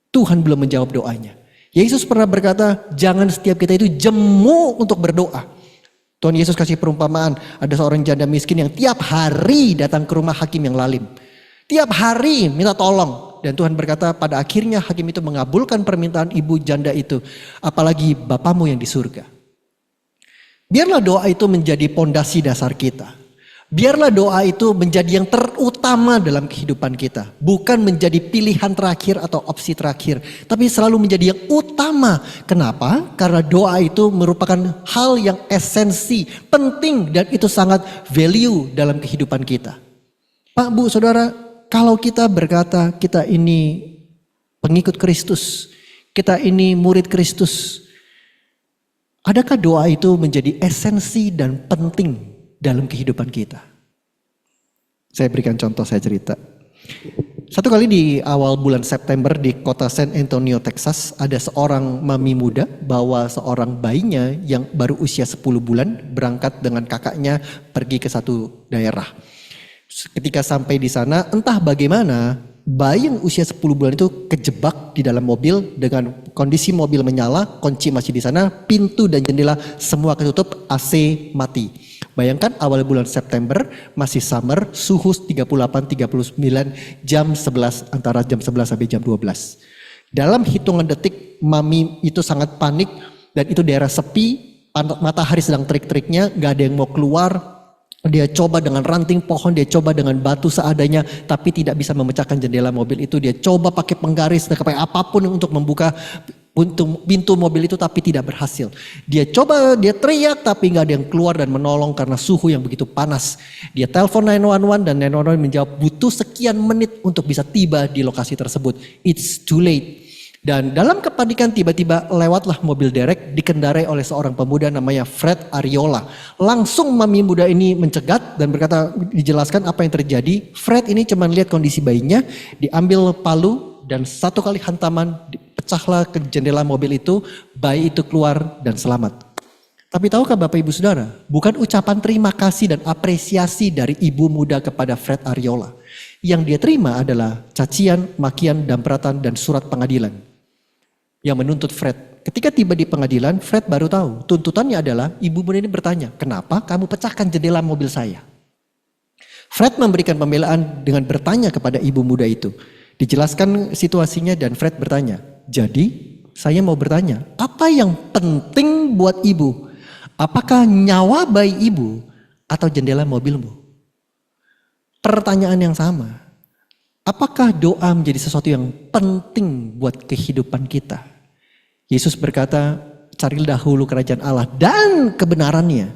Tuhan belum menjawab doanya. Yesus pernah berkata, jangan setiap kita itu jemu untuk berdoa. Tuhan Yesus kasih perumpamaan, ada seorang janda miskin yang tiap hari datang ke rumah hakim yang lalim. Tiap hari minta tolong. Dan Tuhan berkata pada akhirnya hakim itu mengabulkan permintaan ibu janda itu. Apalagi Bapamu yang di surga. Biarlah doa itu menjadi pondasi dasar kita. Biarlah doa itu menjadi yang terutama dalam kehidupan kita. Bukan menjadi pilihan terakhir atau opsi terakhir. Tapi selalu menjadi yang utama. Kenapa? Karena doa itu merupakan hal yang esensi, penting, dan itu sangat value dalam kehidupan kita. Pak, Bu, Saudara, kalau kita berkata kita ini pengikut Kristus, kita ini murid Kristus, adakah doa itu menjadi esensi dan penting dalam kehidupan kita? Saya berikan contoh, saya cerita. Satu kali di awal bulan September di kota San Antonio, Texas, ada seorang mami muda bawa seorang bayinya yang baru usia 10 bulan berangkat dengan kakaknya pergi ke satu daerah. Ketika sampai di sana, entah bagaimana bayi yang usia 10 bulan itu kejebak di dalam mobil dengan kondisi mobil menyala, kunci masih di sana, pintu dan jendela semua ketutup, AC mati. Bayangkan awal bulan September, masih summer, suhu 38-39, jam 11, antara jam 11 sampai jam 12. Dalam hitungan detik, mami itu sangat panik dan itu daerah sepi, matahari sedang terik-teriknya, gak ada yang mau keluar. Dia coba dengan ranting pohon, dia coba dengan batu seadanya, tapi tidak bisa memecahkan jendela mobil itu. Dia coba pakai penggaris dan pakai apapun untuk membuka pintu mobil itu, tapi tidak berhasil. Dia coba, dia teriak, tapi nggak ada yang keluar dan menolong karena suhu yang begitu panas. Dia telepon 911 dan 911 menjawab butuh sekian menit untuk bisa tiba di lokasi tersebut. It's too late. Dan dalam kepanikan tiba-tiba lewatlah mobil derek dikendarai oleh seorang pemuda namanya Fred Ariola. Langsung mami muda ini mencegat dan berkata, dijelaskan apa yang terjadi. Fred ini cuma lihat kondisi bayinya, diambil palu dan satu kali hantaman pecahlah ke jendela mobil itu, bayi itu keluar dan selamat. Tapi tahukah Bapak Ibu Saudara, bukan ucapan terima kasih dan apresiasi dari ibu muda kepada Fred Ariola. Yang dia terima adalah cacian, makian, dampratan, dan surat pengadilan yang menuntut Fred. Ketika tiba di pengadilan, Fred baru tahu tuntutannya adalah ibu muda ini bertanya, kenapa kamu pecahkan jendela mobil saya? Fred memberikan pembelaan dengan bertanya kepada ibu muda itu. Dijelaskan situasinya dan Fred bertanya, jadi saya mau bertanya, apa yang penting buat ibu? Apakah nyawa bayi ibu atau jendela mobilmu? Pertanyaan yang sama. Apakah doa menjadi sesuatu yang penting buat kehidupan kita? Yesus berkata, carilah dahulu kerajaan Allah dan kebenarannya.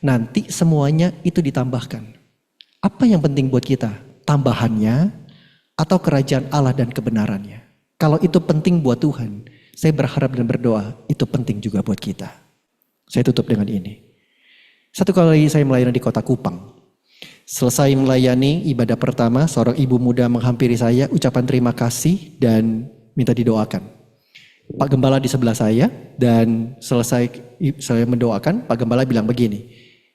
Nanti semuanya itu ditambahkan. Apa yang penting buat kita? Tambahannya atau kerajaan Allah dan kebenarannya? Kalau itu penting buat Tuhan, saya berharap dan berdoa itu penting juga buat kita. Saya tutup dengan ini. Satu kali saya melayani di kota Kupang. Selesai melayani ibadah pertama, seorang ibu muda menghampiri saya, ucapan terima kasih dan minta didoakan. Pak Gembala di sebelah saya dan selesai saya mendoakan, Pak Gembala bilang begini,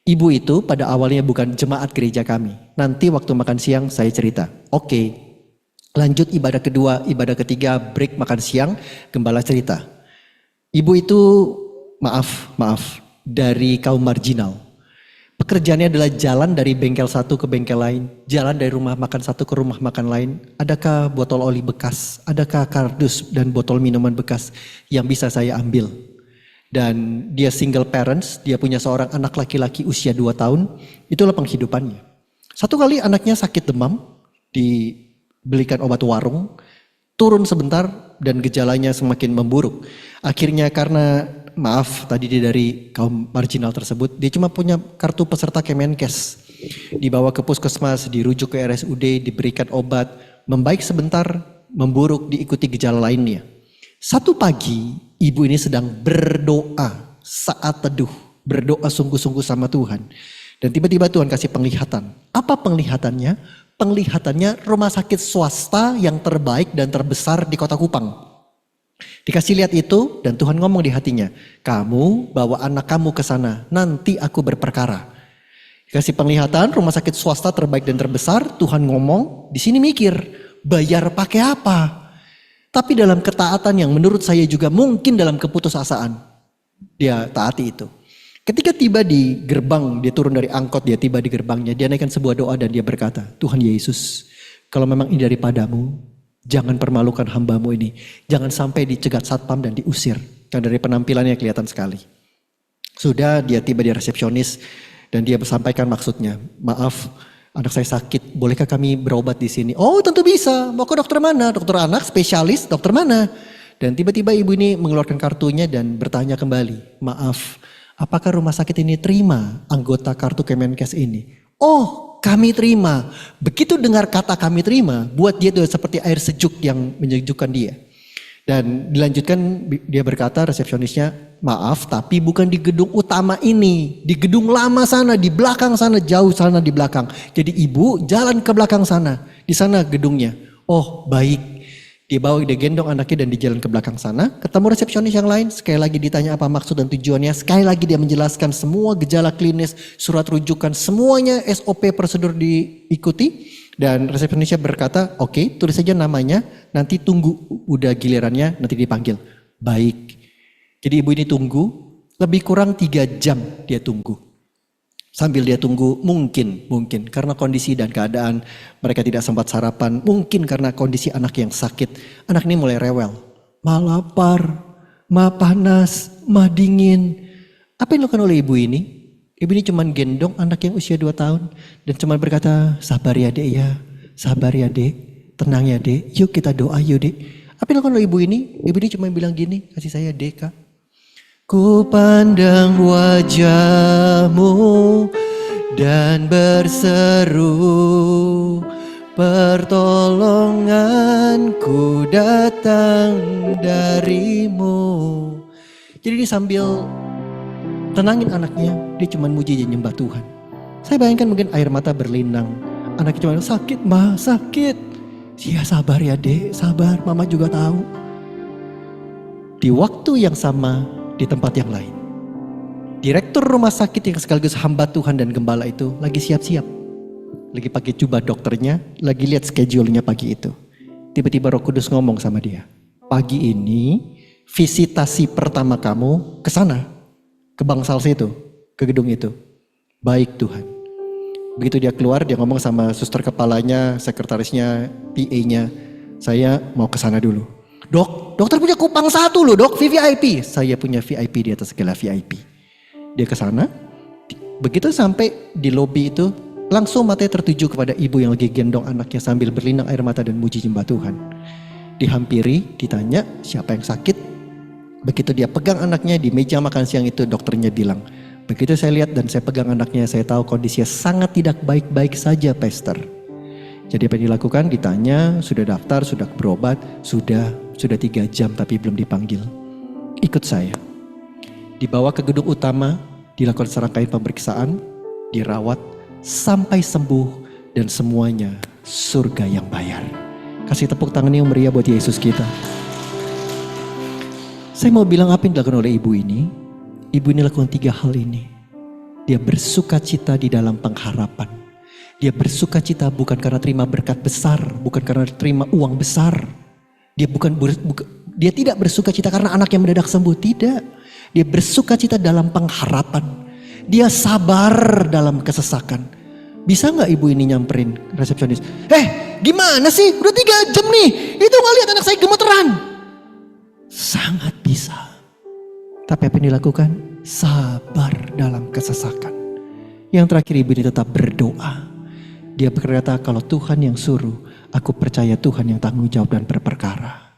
ibu itu pada awalnya bukan jemaat gereja kami. Nanti waktu makan siang saya cerita, oke. Lanjut ibadah kedua, ibadah ketiga, break makan siang, Gembala cerita. Ibu itu maaf, dari kaum marginal. Pekerjaannya adalah jalan dari bengkel satu ke bengkel lain, jalan dari rumah makan satu ke rumah makan lain. Adakah botol oli bekas, adakah kardus dan botol minuman bekas yang bisa saya ambil? Dan dia single parents, dia punya seorang anak laki-laki usia 2 tahun, itulah penghidupannya. Satu kali anaknya sakit demam, dibelikan obat warung, turun sebentar dan gejalanya semakin memburuk. Akhirnya karena maaf tadi dia dari kaum marginal tersebut, dia cuma punya kartu peserta Kemenkes. Dibawa ke puskesmas, dirujuk ke RSUD, diberikan obat, membaik sebentar, memburuk, diikuti gejala lainnya. Satu pagi, ibu ini sedang berdoa saat teduh, berdoa sungguh-sungguh sama Tuhan. Dan tiba-tiba Tuhan kasih penglihatan. Apa penglihatannya? Penglihatannya rumah sakit swasta yang terbaik dan terbesar di Kota Kupang. Dikasih lihat itu dan Tuhan ngomong di hatinya, kamu bawa anak kamu ke sana, nanti aku berperkara. Dikasih penglihatan rumah sakit swasta terbaik dan terbesar, Tuhan ngomong, di sini mikir, bayar pakai apa? Tapi dalam ketaatan yang menurut saya juga mungkin dalam keputusasaan, dia taati itu. Ketika tiba di gerbang, dia turun dari angkot, dia tiba di gerbangnya, dia naikkan sebuah doa dan dia berkata, Tuhan Yesus, kalau memang ini daripadamu, jangan permalukan hambamu ini. Jangan sampai dicegat satpam dan diusir. Karena dari penampilannya kelihatan sekali. Sudah dia tiba di resepsionis dan dia sampaikan maksudnya. Maaf, anak saya sakit. Bolehkah kami berobat di sini? Oh tentu bisa. Mau ke dokter mana? Dokter anak, spesialis, dokter mana? Dan tiba-tiba ibu ini mengeluarkan kartunya dan bertanya kembali. Maaf, apakah rumah sakit ini terima anggota kartu Kemenkes ini? Oh, kami terima. Begitu dengar kata kami terima, buat dia itu seperti air sejuk yang menyejukkan dia. Dan dilanjutkan dia berkata resepsionisnya, maaf tapi bukan di gedung utama ini. Di gedung lama sana, di belakang sana, jauh sana di belakang. Jadi ibu jalan ke belakang sana, di sana gedungnya. Oh baik. Dia gendong anaknya dan dijalan ke belakang sana. Ketemu resepsionis yang lain, sekali lagi ditanya apa maksud dan tujuannya. Sekali lagi dia menjelaskan semua gejala klinis, surat rujukan, semuanya SOP prosedur diikuti. Dan resepsionisnya berkata, oke, tulis saja namanya, nanti tunggu udah gilirannya, nanti dipanggil. Baik. Jadi ibu ini tunggu, lebih kurang 3 jam dia tunggu. Sambil dia tunggu mungkin karena kondisi dan keadaan mereka tidak sempat sarapan. Mungkin karena kondisi anak yang sakit. Anak ini mulai rewel. Ma lapar, ma panas, ma dingin. Apa yang dilakukan oleh ibu ini? Ibu ini cuma gendong anak yang usia 2 tahun. Dan cuma berkata, sabar ya dek ya. Sabar ya dek. Tenang ya dek. Yuk kita doa yuk dek. Apa yang dilakukan oleh ibu ini? Ibu ini cuma bilang gini, kasih saya dek kak. Ku pandang wajahmu dan berseru, pertolonganku datang darimu. Jadi dia sambil tenangin anaknya, dia cuma muji dan nyembah Tuhan. Saya bayangkan mungkin air mata berlinang. Anaknya cuma sakit ma, sakit. Ya sabar ya dek, sabar, mama juga tahu. Di waktu yang sama, di tempat yang lain, direktur rumah sakit yang sekaligus hamba Tuhan dan gembala itu lagi siap-siap. Lagi pakai jubah dokternya, lagi lihat schedule-nya pagi itu. Tiba-tiba Roh Kudus ngomong sama dia. Pagi ini visitasi pertama kamu ke sana, ke bangsal situ, ke gedung itu. Baik Tuhan. Begitu dia keluar, dia ngomong sama suster kepalanya, sekretarisnya, PA-nya. Saya mau ke sana dulu. Dok, dokter punya Kupang 1 loh dok, VVIP. Saya punya VIP di atas segala VIP. Dia ke sana. Begitu sampai di lobi itu, langsung matanya tertuju kepada ibu yang lagi gendong anaknya sambil berlinang air mata dan muji nyembah Tuhan. Dihampiri, ditanya siapa yang sakit. Begitu dia pegang anaknya di meja makan siang itu, dokternya bilang, begitu saya lihat dan saya pegang anaknya, saya tahu kondisinya sangat tidak baik-baik saja, Pastor. Jadi apa yang dilakukan? Ditanya, sudah daftar, sudah berobat, sudah 3 jam tapi belum dipanggil. Ikut saya. Dibawa ke gedung utama, dilakukan serangkaian pemeriksaan, dirawat, sampai sembuh dan semuanya surga yang bayar. Kasih tepuk tangan yang meriah buat Yesus kita. Saya mau bilang apa yang dilakukan oleh ibu ini. Ibu ini lakukan 3 hal ini. Dia bersuka cita di dalam pengharapan. Dia bersuka cita bukan karena terima berkat besar, bukan karena terima uang besar. Dia dia tidak bersuka cita karena anak yang mendadak sembuh, tidak. Dia bersuka cita dalam pengharapan. Dia sabar dalam kesesakan. Bisa nggak ibu ini nyamperin resepsionis? Gimana sih? Udah 3 jam nih. Itu nggak lihat anak saya gemeteran. Sangat bisa. Tapi apa yang dilakukan? Sabar dalam kesesakan. Yang terakhir ibu ini tetap berdoa. Dia berkata, kalau Tuhan yang suruh, aku percaya Tuhan yang tanggung jawab dan berperkara.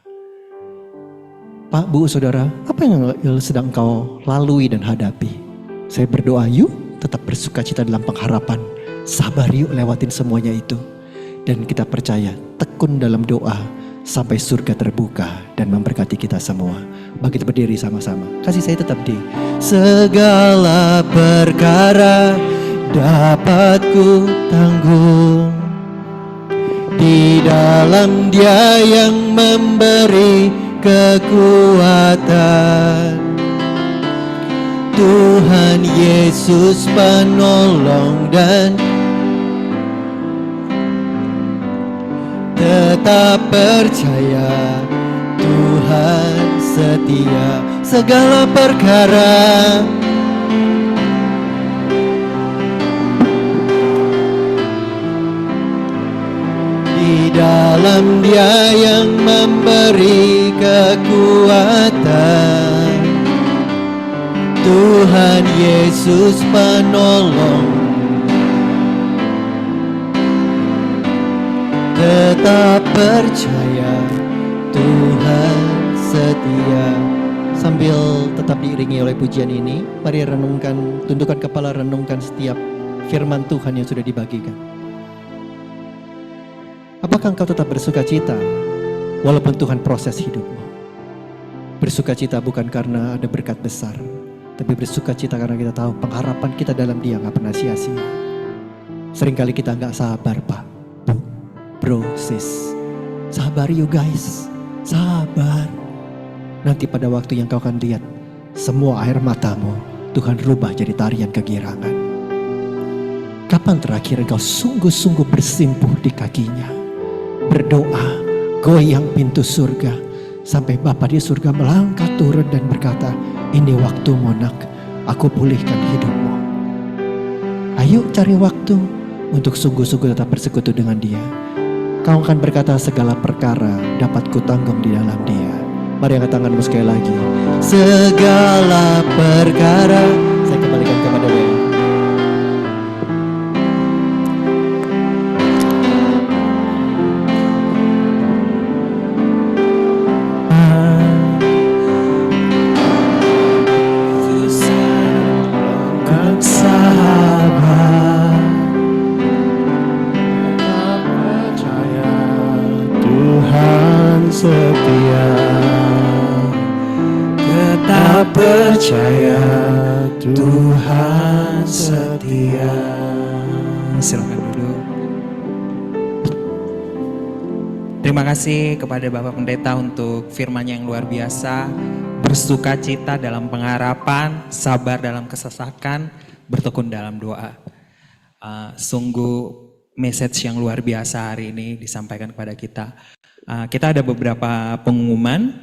Pak, Bu, Saudara, apa yang sedang engkau lalui dan hadapi? Saya berdoa, yuk tetap bersuka cita dalam pengharapan. Sabar yuk lewatin semuanya itu. Dan kita percaya, tekun dalam doa sampai surga terbuka dan memberkati kita semua. Bagi kita berdiri sama-sama. Kasih saya tetap di segala perkara dapat ku tanggung di dalam Dia yang memberi kekuatan. Tuhan Yesus penolong dan tetap percaya Tuhan setia segala perkara. Di dalam Dia yang memberi kekuatan. Tuhan Yesus penolong, tetap percaya Tuhan setia. Sambil tetap diiringi oleh pujian ini, mari renungkan, tundukkan kepala, renungkan setiap firman Tuhan yang sudah dibagikan. Apakah engkau tetap bersuka cita walaupun Tuhan proses hidupmu? Bersuka cita bukan karena ada berkat besar, tapi bersuka cita karena kita tahu pengharapan kita dalam Dia gak pernah sia-sia. Seringkali kita gak sabar, Pak, Bu, Bro, Sis. Sabar you guys, sabar. Nanti pada waktu yang kau akan lihat, semua air matamu Tuhan rubah jadi tarian kegirangan. Kapan terakhir engkau sungguh-sungguh bersimpuh di kakinya? Berdoa, goyang pintu surga, sampai Bapa di surga melangkah turun dan berkata, ini waktumu nak, aku pulihkan hidupmu. Ayo cari waktu untuk sungguh-sungguh tetap bersekutu dengan Dia. Kau akan berkata segala perkara dapat kutanggung di dalam Dia. Mari angkat tanganmu sekali lagi. Segala perkara, saya kembalikan kepada Dia. Setia, tetap percaya Tuhan setia. Silakan duduk. Terima kasih kepada Bapak Pendeta untuk firman-Nya yang luar biasa. Bersuka cita dalam pengharapan, sabar dalam kesesakan, bertekun dalam doa. Sungguh message yang luar biasa hari ini disampaikan kepada kita. Kita ada beberapa pengumuman.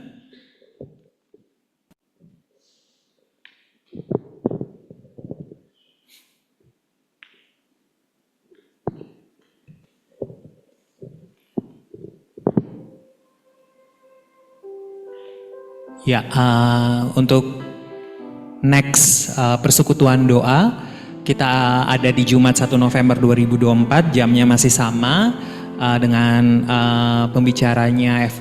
Ya, untuk next persekutuan doa, kita ada di Jumat 1 November 2024, jamnya masih sama. Dengan pembicaranya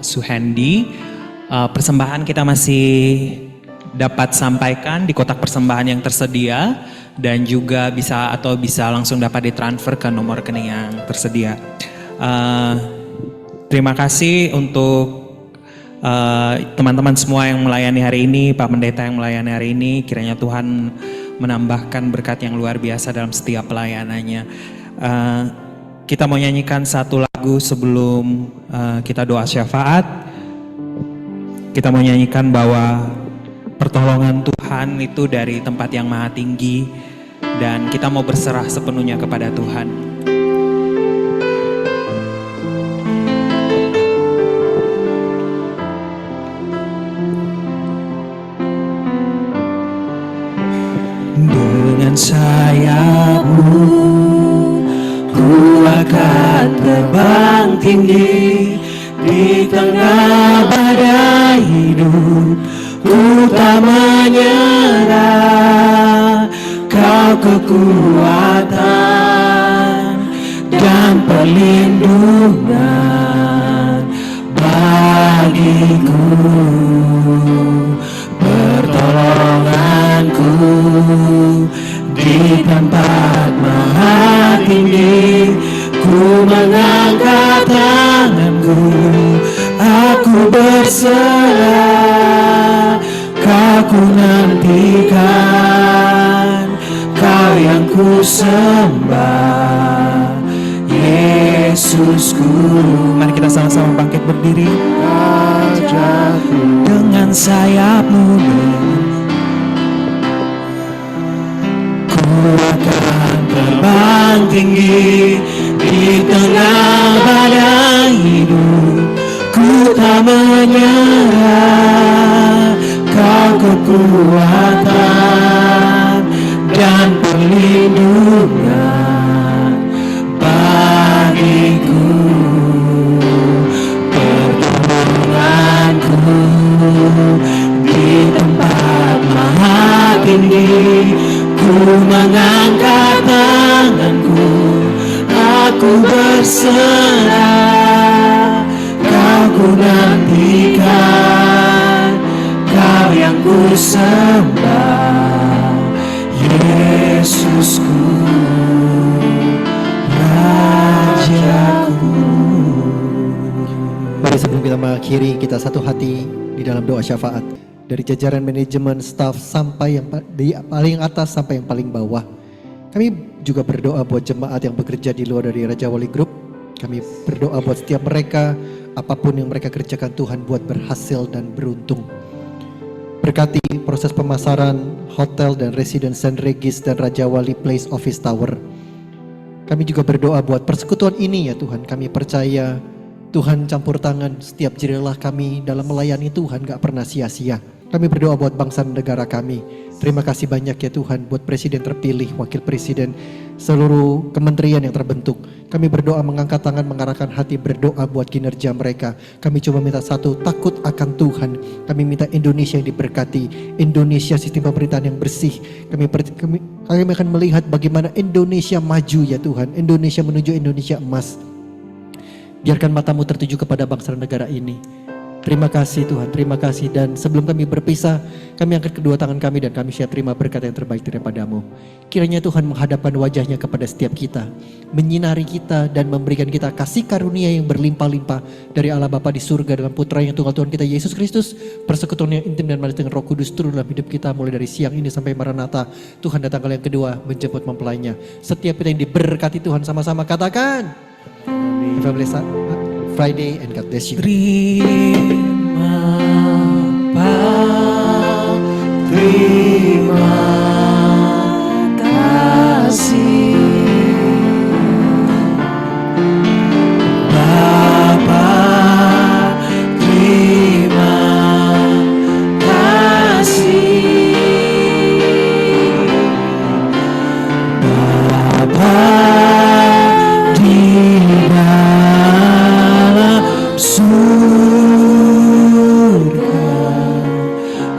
Suhendi. Persembahan kita masih dapat sampaikan di kotak persembahan yang tersedia dan juga bisa langsung dapat ditransfer ke nomor rekening yang tersedia. Terima kasih untuk teman-teman semua yang melayani hari ini, Pak Pendeta yang melayani hari ini. Kiranya Tuhan menambahkan berkat yang luar biasa dalam setiap pelayanannya. Kita mau nyanyikan satu lagu sebelum kita doa syafaat. Kita mau nyanyikan bahwa pertolongan Tuhan itu dari tempat yang maha tinggi dan kita mau berserah sepenuhnya kepada Tuhan. Dengan sayapmu ku akan terbang tinggi di tengah badai hidup. Ku tak menyerah, Kau kekuatan dan perlindungan. bagiku, pertolonganku di tempat maha tinggi. Ku mengangkat tanganku, aku berserah, Kau ku nantikan, Kau yang ku sembah, Yesusku. Mari kita sama-sama bangkit berdiri. Rajaku, Dengan sayapmu ku akan terbang tinggi di tengah badai hidup. Ku tak menyerah, Kau kekuatan dan perlindungan bagiku, pertolonganku di tempat maha tinggi. Ku mengangkat tanganku, aku berserah, Kau ku nantikan, Kau yang ku sembah, Yesusku, Rajaku. Mari sebelum kita mengakhiri, kita satu hati di dalam doa syafaat. Dari jajaran manajemen, staf, sampai yang di paling atas sampai yang paling bawah. Kami juga berdoa buat jemaat yang bekerja di luar dari Raja Wali Group. Kami berdoa buat setiap mereka, apapun yang mereka kerjakan Tuhan buat berhasil dan beruntung. Berkati proses pemasaran hotel dan residence St. Regis dan Raja Wali Place Office Tower. Kami juga berdoa buat persekutuan ini ya Tuhan. Kami percaya Tuhan campur tangan setiap jerilah kami dalam melayani Tuhan gak pernah sia-sia. Kami berdoa buat bangsa dan negara kami. Terima kasih banyak ya Tuhan buat presiden terpilih, wakil presiden, seluruh kementerian yang terbentuk. Kami berdoa mengangkat tangan, mengarahkan hati, berdoa buat kinerja mereka. Kami coba minta satu, takut akan Tuhan. Kami minta Indonesia yang diberkati, Indonesia sistem pemerintahan yang bersih. Kami akan melihat bagaimana Indonesia maju ya Tuhan. Indonesia menuju Indonesia emas. Biarkan matamu tertuju kepada bangsa dan negara ini. Terima kasih Tuhan, terima kasih. Dan sebelum kami berpisah, kami angkat kedua tangan kami dan kami siap terima berkat yang terbaik daripada-Mu. Kiranya Tuhan menghadapkan wajahnya kepada setiap kita, menyinari kita dan memberikan kita kasih karunia yang berlimpah-limpah dari Allah Bapa di surga dalam Putra yang tunggal Tuhan kita Yesus Kristus. Persekutuan yang intim dan manis dengan Roh Kudus turun dalam hidup kita mulai dari siang ini sampai Maranatha. Tuhan datang kali yang kedua menjemput mempelainya. Setiap kita yang diberkati Tuhan sama-sama katakan. Have a blessed Friday and God bless you. Terima kasih Bapa, terima kasih Bapa di dalam surga.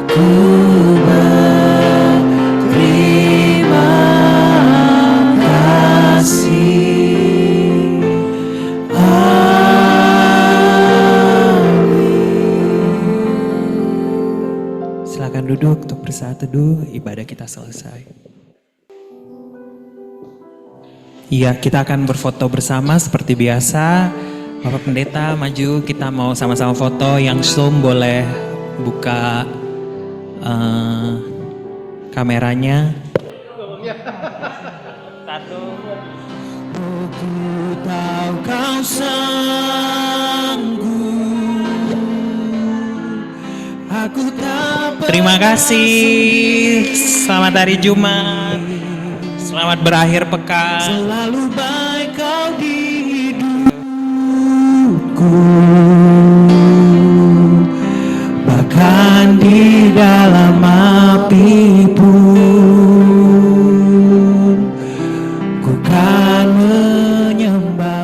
Ku berterima kasih. Amin. Silakan duduk untuk bersaat teduh, ibadah kita selesai. Iya, kita akan berfoto bersama seperti biasa. Bapak Pendeta maju, kita mau sama-sama foto. Yang Zoom boleh buka kameranya. Satu. Ku tahu kau sanggup, aku tak Terima kasih. Selamat hari Jumat. Selamat berakhir pekan. selalu baik kau di hidupku, bahkan di dalam api pun ku kan menyembah.